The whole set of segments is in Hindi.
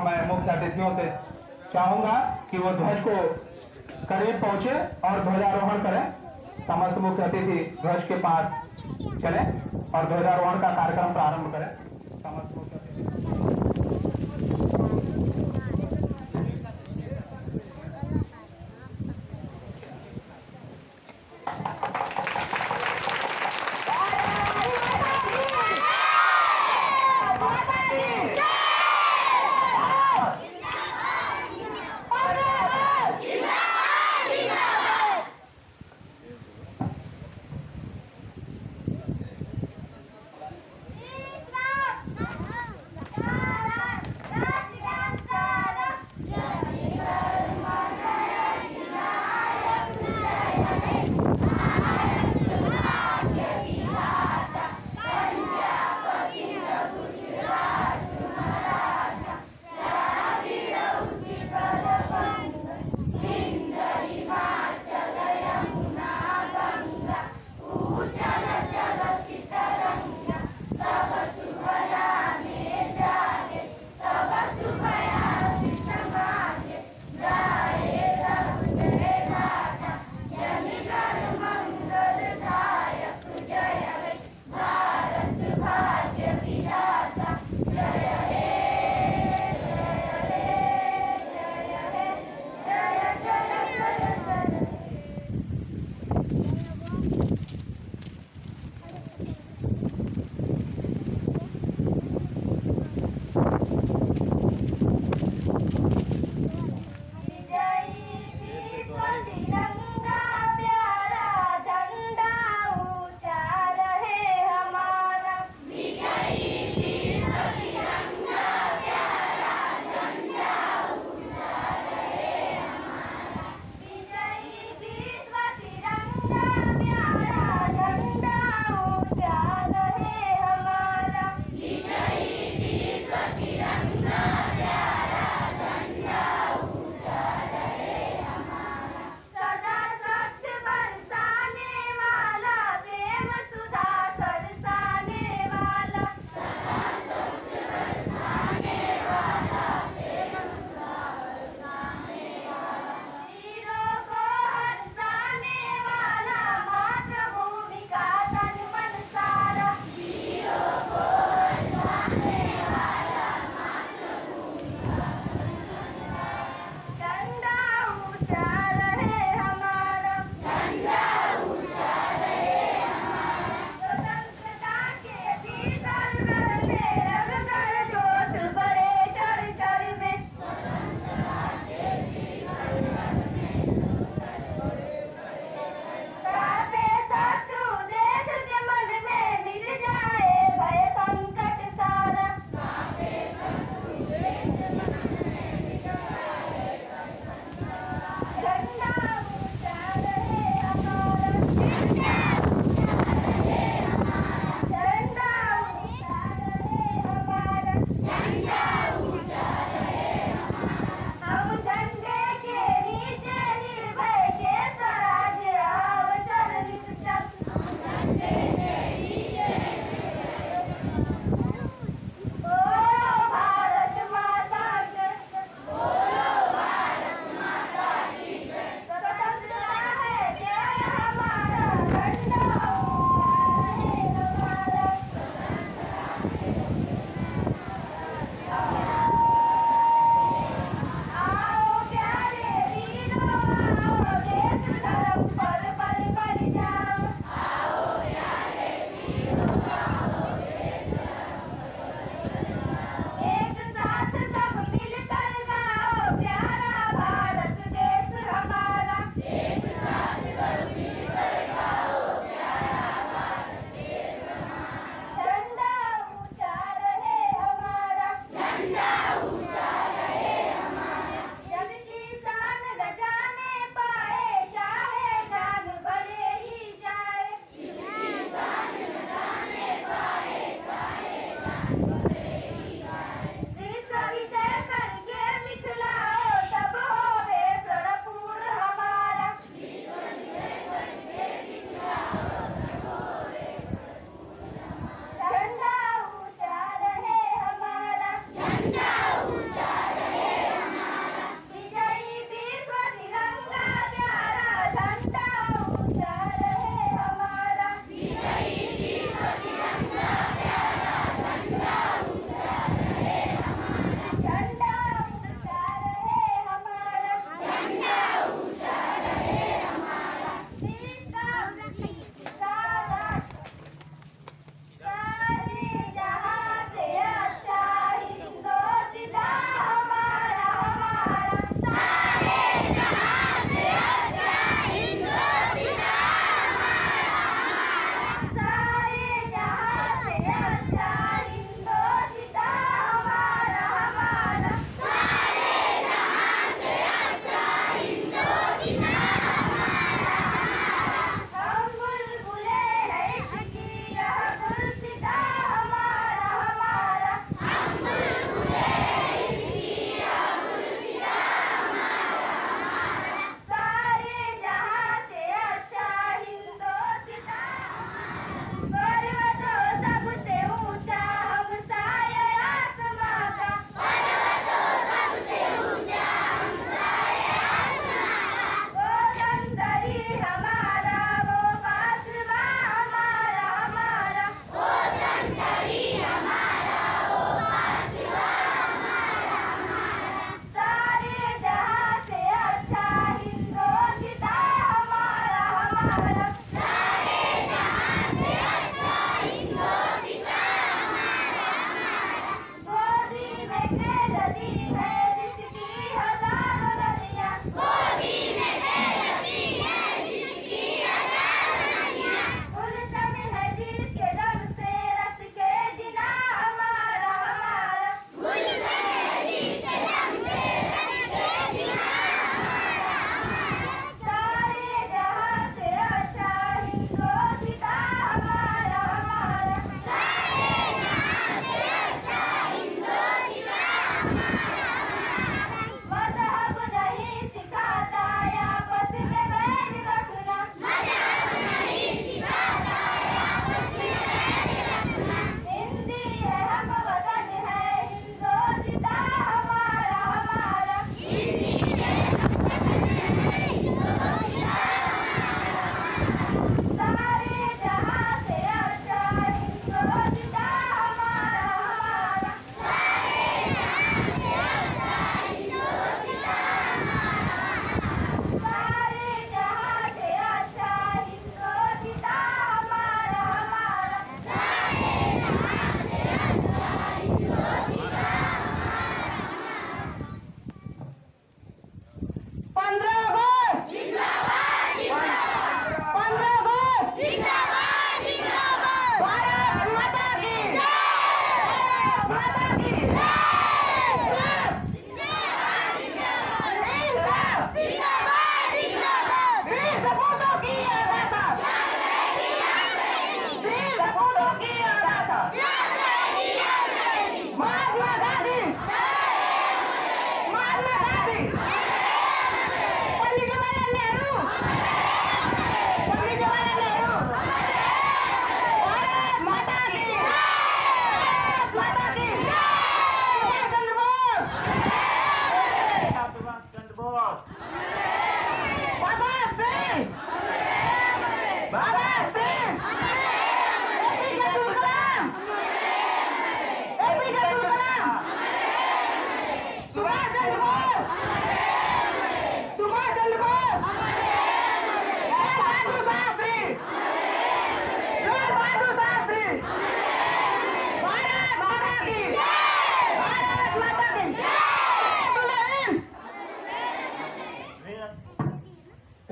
मैं मुख्य अतिथियों से चाहूंगा कि वो ध्वज को करीब पहुंचे और ध्वजारोहण करें। समस्त मुख्य अतिथि ध्वज के पास चले और ध्वजारोहण का कार्यक्रम प्रारंभ करें। समस्त मुख्य अतिथि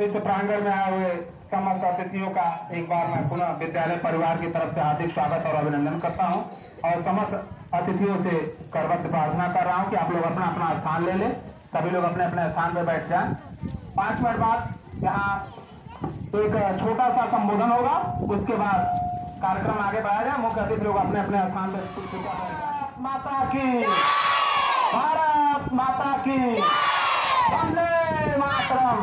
इस प्रांगण में आए हुए समस्त अतिथियों का एक बार मैं पुनः विद्यालय परिवार की तरफ से हार्दिक स्वागत और अभिनंदन करता हूं और समस्त अतिथियों से करवत प्रार्थना कर रहा हूं कि आप लोग अपना अपना स्थान ले लें, सभी लोग अपने अपने स्थान पर बैठ जाएं। 5 मिनट बाद यहाँ एक छोटा सा संबोधन होगा, उसके बाद कार्यक्रम आगे बढ़ाया जाए। मुख्य अतिथि लोग अपने अपने स्थान पर। माता की, भारत माता की, वंदे मातरम।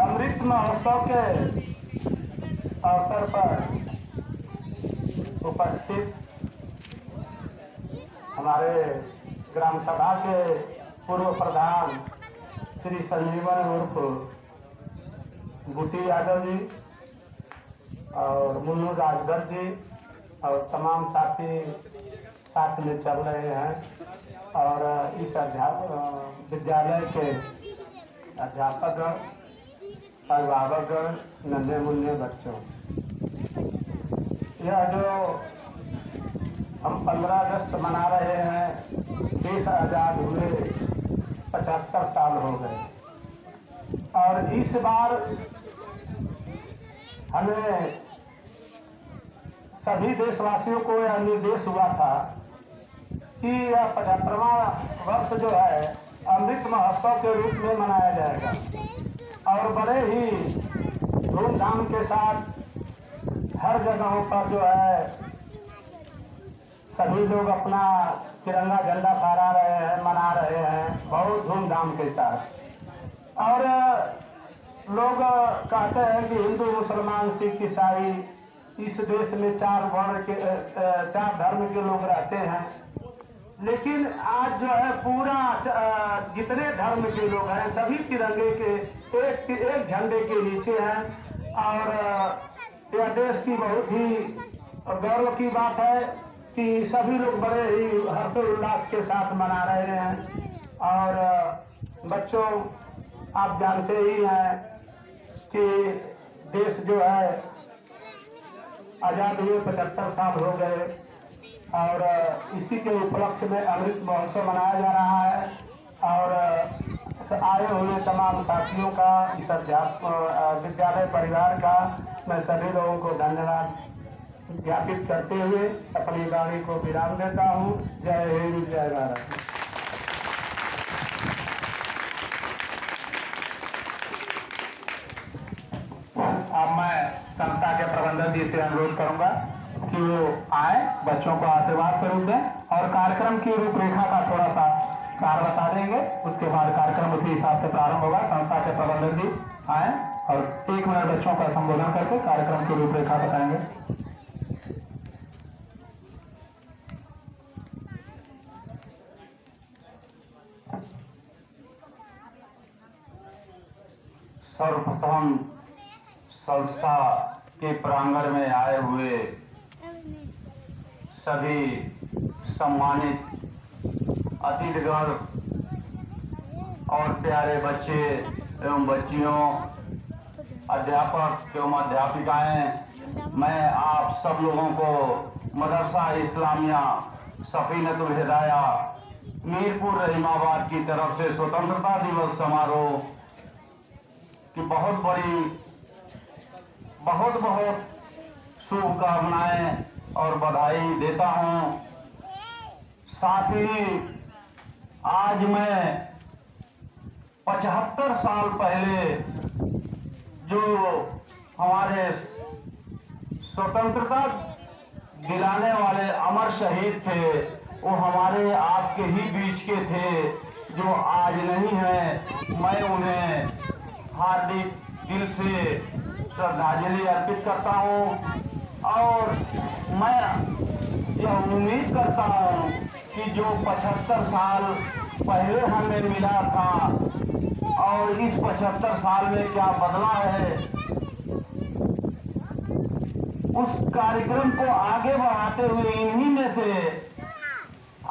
अमृत महोत्सव के अवसर पर उपस्थित हमारे ग्राम सभा के पूर्व प्रधान श्री संजीवन उर्फ बूटी यादव जी और मुन्नू राजगर जी और तमाम साथी साथ में चल रहे हैं और इस विद्यालय के अध्यापक अभिभावक नन्हे मुन्ने बच्चों, यह जो हम 15 अगस्त मना रहे हैं, देश आजाद हुए 75 साल हो गए और इस बार हमें सभी देशवासियों को यह निर्देश हुआ था कि यह 75वां वर्ष जो है अमृत महोत्सव के रूप में मनाया जाएगा और बड़े ही धूमधाम के साथ हर जगहों पर जो है सभी लोग अपना तिरंगा झंडा फहरा रहे हैं, मना रहे हैं बहुत धूमधाम के साथ। और लोग कहते हैं कि हिंदू मुसलमान सिख ईसाई इस देश में 4 धर्म के लोग रहते हैं, लेकिन आज जो है पूरा जितने धर्म के लोग हैं सभी तिरंगे के एक झंडे के नीचे हैं और यह देश की बहुत ही गौरव की बात है कि सभी लोग बड़े ही हर्षोल्लास के साथ मना रहे हैं और बच्चों, आप जानते ही हैं कि देश जो है आजाद हुए 75 साल हो गए और इसी के उपलक्ष्य में अमृत महोत्सव मनाया जा रहा है। और आए हुए तमाम साथियों का, इस विद्यालय परिवार का मैं सभी लोगों को धन्यवाद ज्ञापित करते हुए अपनी वाणी को विराम देता हूँ। जय हिंद, जय भारत। अब मैं संस्था के प्रबंधक जी से अनुरोध करूंगा कि वो आए, बच्चों को आशीर्वाद स्वरूप दें और कार्यक्रम की रूपरेखा का थोड़ा सा सार बता देंगे। उसके बाद कार्यक्रम उसी हिसाब से प्रारंभ होगा। संस्था के प्रबंधक जी आए और 1 मिनट बच्चों का संबोधन करके कार्यक्रम की रूपरेखा बताएंगे। सर्वप्रथम संस्था के प्रांगण में आए हुए सभी सम्मानित अतिथिगण और प्यारे बच्चे एवं बच्चियों, अध्यापक एवं अध्यापिकाएं, मैं आप सब लोगों को मदरसा इस्लामिया सफीनतुल हिदाया मीरपुर रहीमाबाद की तरफ से स्वतंत्रता दिवस समारोह की बहुत बहुत शुभकामनाएं और बधाई देता हूं। साथ ही आज मैं 75 साल पहले जो हमारे स्वतंत्रता दिलाने वाले अमर शहीद थे, वो हमारे आपके ही बीच के थे, जो आज नहीं है। मैं उन्हें हार्दिक दिल से श्रद्धांजलि अर्पित करता हूं और मैं यह उम्मीद करता हूं कि जो 75 साल पहले हमें मिला था और इस 75 साल में क्या बदला है, उस कार्यक्रम को आगे बढ़ाते हुए इन्हीं में से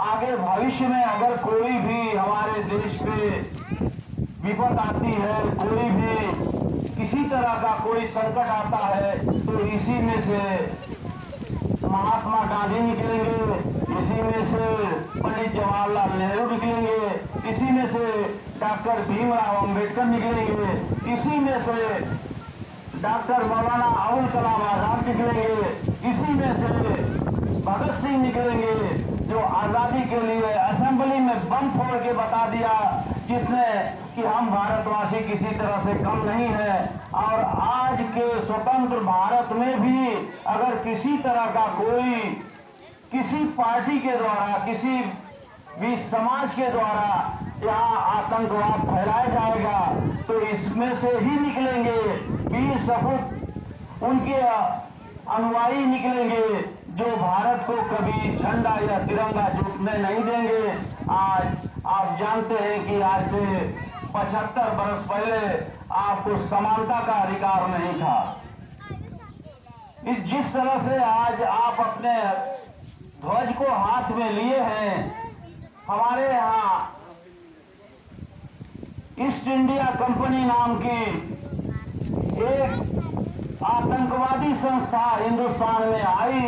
आगे भविष्य में अगर कोई भी हमारे देश पे विपद आती है, कोई भी किसी तरह का कोई संकट आता है, तो इसी में से महात्मा गांधी निकलेंगे, इसी में से पंडित जवाहरलाल नेहरू निकलेंगे, इसी में से डॉक्टर भीमराव अंबेडकर निकलेंगे, इसी में से डॉक्टर मौलाना अबुल कलाम आजाद निकलेंगे, इसी में से भगत सिंह निकलेंगे, जो आजादी के लिए असेंबली में बम फोड़ के बता दिया, जिसने कि हम भारतवासी किसी तरह से कम नहीं है। और आज के स्वतंत्र भारत में भी अगर किसी तरह का कोई किसी पार्टी के द्वारा, किसी भी समाज के द्वारा यहाँ आतंकवाद फैलाया जाएगा, तो इसमें से ही निकलेंगे वीर सपूत, उनके अनुयायी निकलेंगे, जो भारत को कभी झंडा या तिरंगा झुकने नहीं देंगे। आज आप जानते हैं कि आज से 75 बरस पहले आपको समानता का अधिकार नहीं था। जिस तरह से आज आप अपने ध्वज को हाथ में लिए हैं, हमारे यहाँ ईस्ट इंडिया कंपनी नाम की एक आतंकवादी संस्था हिंदुस्तान में आई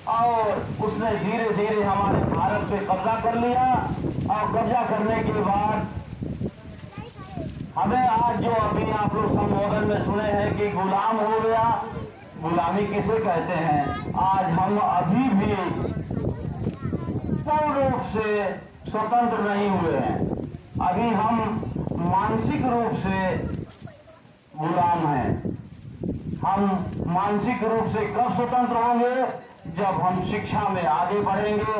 और उसने धीरे धीरे हमारे भारत पे कब्जा कर लिया और कब्जा करने के बाद हमें आज जो अभी आप लोग संबोधन में सुने हैं कि गुलाम हो गया, गुलामी किसे कहते हैं? आज हम अभी भी पूर्ण रूप से स्वतंत्र नहीं हुए हैं, अभी हम मानसिक रूप से गुलाम हैं। हम मानसिक रूप से कब स्वतंत्र होंगे? जब हम शिक्षा में आगे बढ़ेंगे,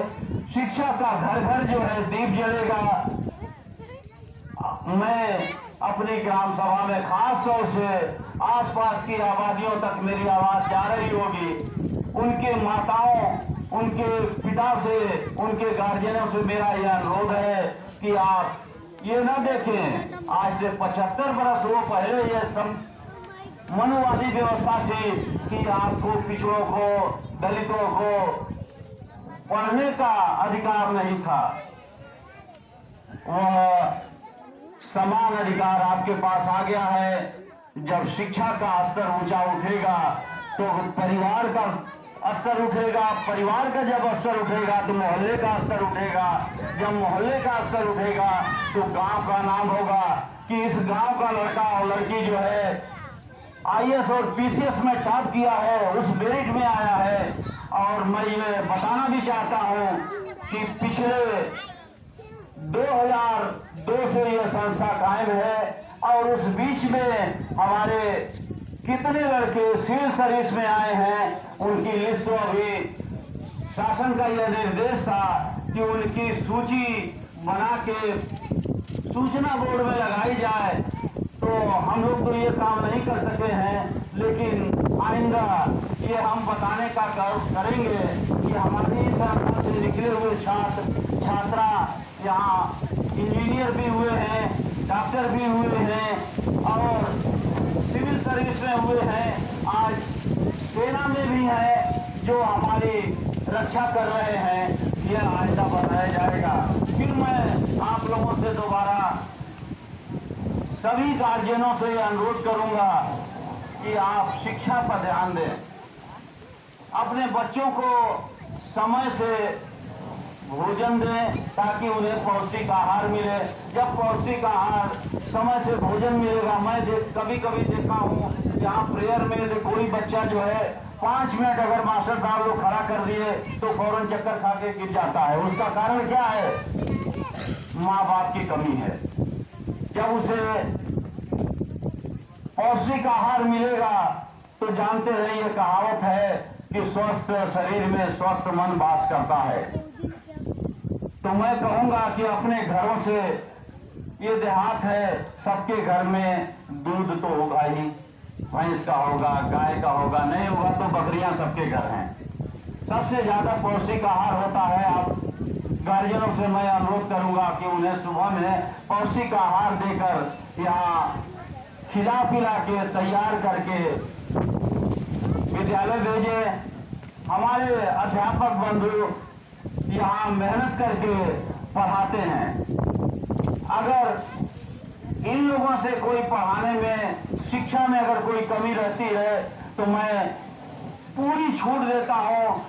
शिक्षा का घर घर जो है दीप जलेगा। मैं अपनी ग्राम सभा में खास तौर से आसपास की आबादियों तक मेरी आवाज जा रही होगी, उनके माताओं, उनके पिता से, उनके गार्जियनों से मेरा यह अनुरोध है कि आप ये ना देखें आज से 75 बरस वो पहले ये मनुवादी व्यवस्था थी कि आपको पिछड़ों को, दलितों को पढ़ने का अधिकार नहीं था। वह समान अधिकार आपके पास आ गया है। जब शिक्षा का स्तर ऊंचा उठेगा तो परिवार का स्तर उठेगा, परिवार का जब स्तर उठेगा तो मोहल्ले का स्तर उठेगा, जब मोहल्ले का स्तर उठेगा तो गांव का नाम होगा कि इस गांव का लड़का और लड़की जो है आईएएस और पीसीएस में टॉप किया है, उस मेरिट में आया है। और मैं ये बताना भी चाहता हूं कि पिछले 2002 से ये संस्था कायम है और उस बीच में हमारे कितने लड़के सिविल सर्विस में आए हैं, उनकी लिस्ट तो अभी शासन का यह निर्देश था कि उनकी सूची बना के सूचना बोर्ड में लगाई जाए। तो हम लोग तो ये काम नहीं कर सके हैं, लेकिन आइंदा ये हम बताने का करेंगे कि हमारी संस्था से निकले हुए छात्र छात्रा यहाँ इंजीनियर भी हुए हैं, डॉक्टर भी हुए हैं और सिविल सर्विस में हुए हैं, आज सेना में भी है जो हमारी रक्षा कर रहे हैं। यह आइंदा बताया जाएगा। फिर मैं आप लोगों से दोबारा सभी गार्जियनों से अनुरोध करूंगा कि आप शिक्षा पर ध्यान दें, अपने बच्चों को समय से भोजन दें ताकि उन्हें पौष्टिक आहार मिले। जब पौष्टिक आहार समय से भोजन मिलेगा, मैं कभी कभी देखा हूँ यहाँ प्रेयर में कोई बच्चा जो है 5 मिनट अगर मास्टर साहब लोग खड़ा कर दिए तो फौरन चक्कर खा के गिर जाता है। उसका कारण क्या है? माँ बाप की कमी है। जब उसे पौष्टिक आहार मिलेगा तो जानते हैं ये कहावत है कि स्वस्थ शरीर में स्वस्थ मन वास करता है। तो मैं कहूंगा कि अपने घरों से, ये देहात है, सबके घर में दूध तो होगा ही, भैंस का होगा, गाय का होगा, नहीं होगा तो बकरियां सबके घर हैं। सबसे ज्यादा पौष्टिक आहार होता है। आप गार्जियनों से मैं अनुरोध करूंगा कि उन्हें सुबह में पौष्टिक आहार देकर यहाँ खिला पिला के तैयार करके विद्यालय भेजें। हमारे अध्यापक बंधु यहाँ मेहनत करके पढ़ाते हैं। अगर इन लोगों से कोई पढ़ाने में, शिक्षा में अगर कोई कमी रहती है तो मैं पूरी छूट देता हूँ।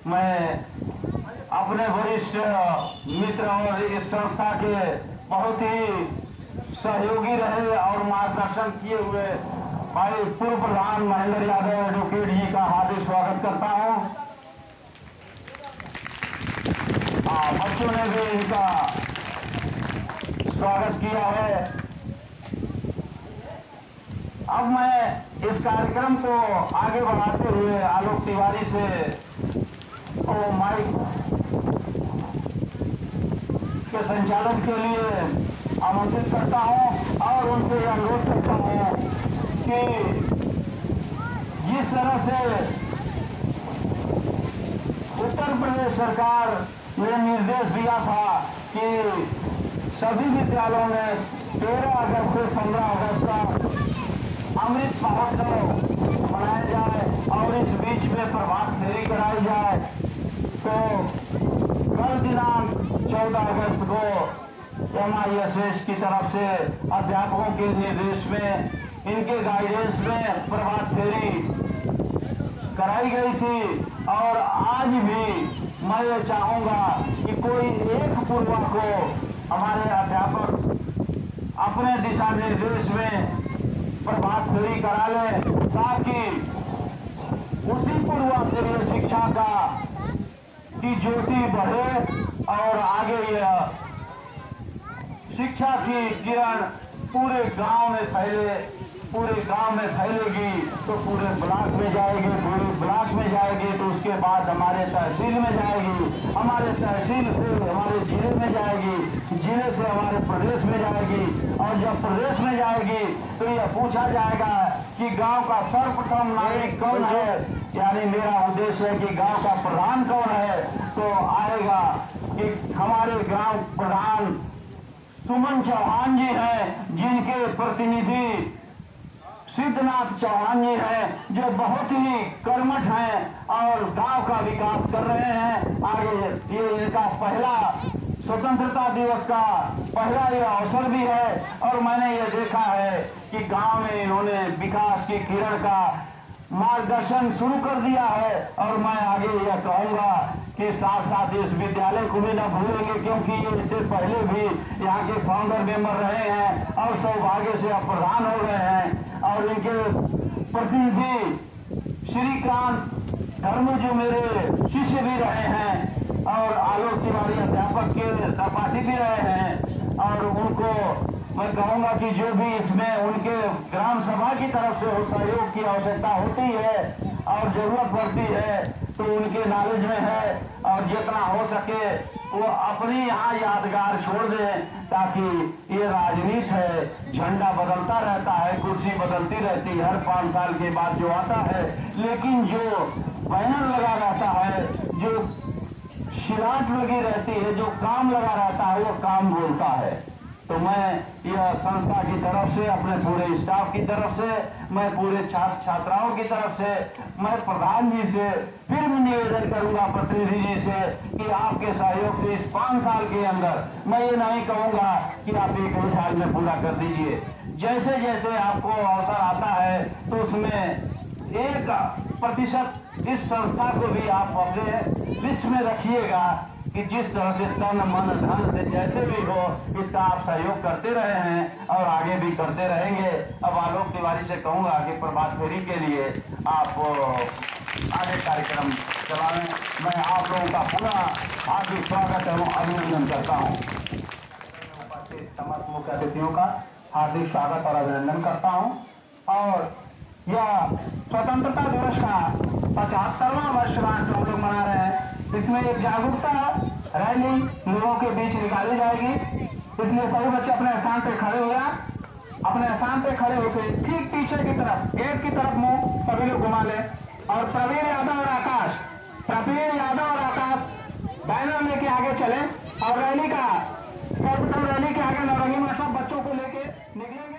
मैं अपने वरिष्ठ मित्र और इस संस्था के बहुत ही सहयोगी रहे और मार्गदर्शन किए हुए भाई पूर्व प्रधान महेंद्र यादव एडवोकेट जी का हार्दिक स्वागत करता हूँ। बच्चों ने भी इनका स्वागत किया है। अब मैं इस कार्यक्रम को आगे बढ़ाते हुए आलोक तिवारी से माइक के संचालन के लिए आमंत्रित करता हूं और उनसे अनुरोध करता हूं कि जिस तरह से उत्तर प्रदेश सरकार ने निर्देश दिया था कि सभी विद्यालयों में 13 अगस्त से 15 अगस्त तक अमृत महोत्सव मनाया जाए और इस बीच में प्रभात फेरी कराई जाए। तो कल दिनांक 14 अगस्त को MISS की तरफ से अध्यापकों के निर्देश में, इनके गाइडेंस में प्रभात फेरी कराई गई थी। और आज भी मैं ये चाहूंगा कि कोई एक पूर्वा को हमारे अध्यापक अपने दिशा निर्देश में प्रभात फेरी करा ले ताकि उसी पूर्वा से ये शिक्षा की ज्योति बढ़े और आगे यह शिक्षा की किरण पूरे गांव में फैले। पूरे गांव में फैलेगी तो पूरे ब्लॉक में जाएगी, पूरे ब्लॉक में जाएगी तो उसके बाद हमारे तहसील में जाएगी, हमारे तहसील से हमारे जिले में जाएगी, जिले से हमारे प्रदेश में जाएगी और जब प्रदेश में जाएगी तो यह पूछा जाएगा कि गांव का सर्वप्रथम नागरिक कौन है, यानी मेरा उद्देश्य है कि गांव का प्रधान कौन है। तो आएगा कि हमारे गांव प्रधान सुमन चौहान जी हैं, जिनके प्रतिनिधि सिद्धनाथ चौहान जी हैं, जो बहुत ही कर्मठ हैं और गांव का विकास कर रहे हैं। आगे ये इनका पहला स्वतंत्रता दिवस का पहला यह अवसर भी है और मैंने यह देखा है कि गांव में इन्होंने विकास की किरण का मार्गदर्शन शुरू कर दिया है। और मैं आगे यह कहूंगा कि साथ साथ इस विद्यालय को भी न भूलेंगे, क्योंकि ये इससे पहले भी यहाँ के फाउंडर मेंबर रहे हैं और सौभाग्य से अब प्रधान हो गए हैं। और इनके प्रतिनिधि श्रीकांत धर्मू जो मेरे शिष्य भी रहे हैं और आलोक तिवारी अध्यापक के सहपाठी भी रहे हैं। और उनको मैं कहूंगा कि जो भी इसमें उनके ग्राम सभा की तरफ से सहयोग की आवश्यकता होती है और जरूरत पड़ती है तो उनके नॉलेज में है, और जितना हो सके वो अपनी यहाँ यादगार छोड़ दें, ताकि ये राजनीति है, झंडा बदलता रहता है, कुर्सी बदलती रहती है हर 5 साल के बाद जो आता है, लेकिन जो बैनर लगा रहता है, जो शिलाट लगी रहती है, जो काम लगा रहता है, वो काम बोलता है। तो मैं यह संस्था की तरफ से, अपने पूरे स्टाफ की तरफ से, मैं पूरे छात्र छात्राओं की तरफ से, मैं प्रधान जी से फिर भी निवेदन करूंगा, प्रतिनिधि जी से, कि आपके सहयोग से इस 5 साल के अंदर, मैं ये नहीं कहूंगा कि आप 1 साल में पूरा कर दीजिए, जैसे जैसे आपको अवसर आता है तो उसमें 1% इस संस्था को भी आप अपने लिस्ट में रखिएगा कि जिस तरह से तन मन धन से जैसे भी हो इसका आप सहयोग करते रहे हैं और आगे भी करते रहेंगे। अब आलोक तिवारी से कहूंगा कि प्रभात फेरी के लिए आप आगे कार्यक्रम चलाएं। मैं आप लोगों का पूरा हार्दिक स्वागत एवं अभिनंदन करता हूँ। समस्त मुख्य अतिथियों का हार्दिक स्वागत और अभिनंदन करता हूँ। और यह स्वतंत्रता दिवस का 75वां वर्षगांठ हम लोग मना रहे हैं। इसमें एक जागरूकता रैली लोगों के बीच निकाली जाएगी, इसलिए सभी बच्चे अपने स्थान पे खड़े हो जाए, अपने स्थान पे खड़े होकर ठीक पीछे की तरफ गेट की तरफ मुंह सभी लोग घुमा लें। और प्रवीण यादव और आकाश बैनर लेके आगे चले और रैली का सर्वप्रथम रैली के आगे नौरंगी मास्टर बच्चों को लेके निकलेंगे।